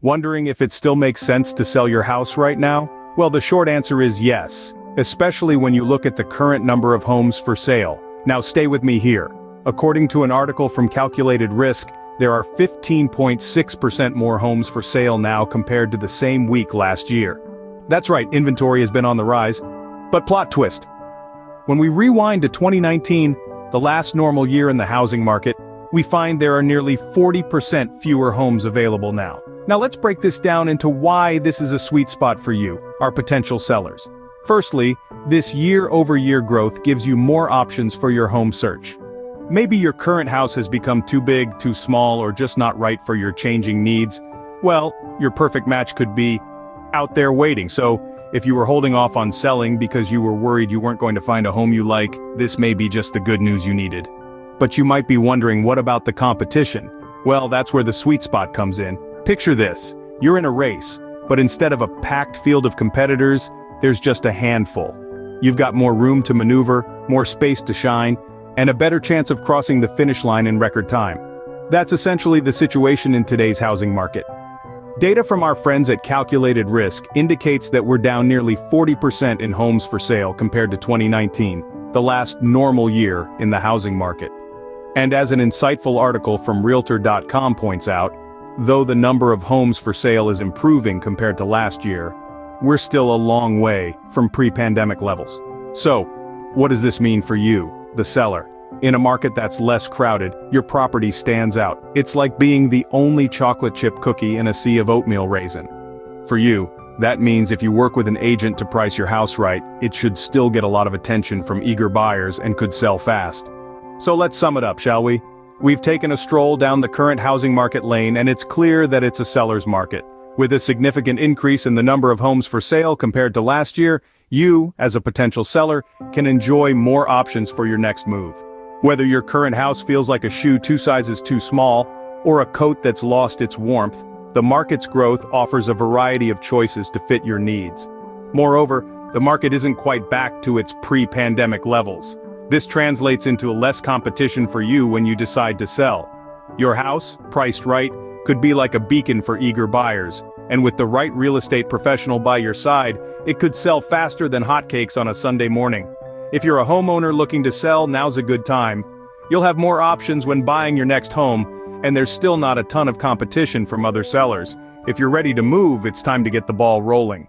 Wondering if it still makes sense to sell your house right now? Well, the short answer is yes, especially when you look at the current number of homes for sale. Now stay with me here. According to an article from Calculated Risk, there are 15.6% more homes for sale now compared to the same week last year. That's right, inventory has been on the rise. But plot twist. When we rewind to 2019, the last normal year in the housing market, we find there are nearly 40% fewer homes available now. Now let's break this down into why this is a sweet spot for you, our potential sellers. Firstly, this year-over-year growth gives you more options for your home search. Maybe your current house has become too big, too small, or just not right for your changing needs. Well, your perfect match could be out there waiting. So, if you were holding off on selling because you were worried you weren't going to find a home you like, this may be just the good news you needed. But you might be wondering, what about the competition? Well, that's where the sweet spot comes in. Picture this. You're in a race, but instead of a packed field of competitors, there's just a handful. You've got more room to maneuver, more space to shine, and a better chance of crossing the finish line in record time. That's essentially the situation in today's housing market. Data from our friends at Calculated Risk indicates that we're down nearly 40% in homes for sale compared to 2019, the last normal year in the housing market. And as an insightful article from Realtor.com points out, though the number of homes for sale is improving compared to last year, we're still a long way from pre-pandemic levels. So, what does this mean for you, the seller? In a market that's less crowded, your property stands out. It's like being the only chocolate chip cookie in a sea of oatmeal raisin. For you, that means if you work with an agent to price your house right, it should still get a lot of attention from eager buyers and could sell fast. So let's sum it up, shall we? We've taken a stroll down the current housing market lane, and it's clear that it's a seller's market. With a significant increase in the number of homes for sale compared to last year, you, as a potential seller, can enjoy more options for your next move. Whether your current house feels like a shoe 2 sizes too small, or a coat that's lost its warmth, the market's growth offers a variety of choices to fit your needs. Moreover, the market isn't quite back to its pre-pandemic levels. This translates into less competition for you when you decide to sell. Your house, priced right, could be like a beacon for eager buyers, and with the right real estate professional by your side, it could sell faster than hotcakes on a Sunday morning. If you're a homeowner looking to sell, now's a good time. You'll have more options when buying your next home, and there's still not a ton of competition from other sellers. If you're ready to move, it's time to get the ball rolling.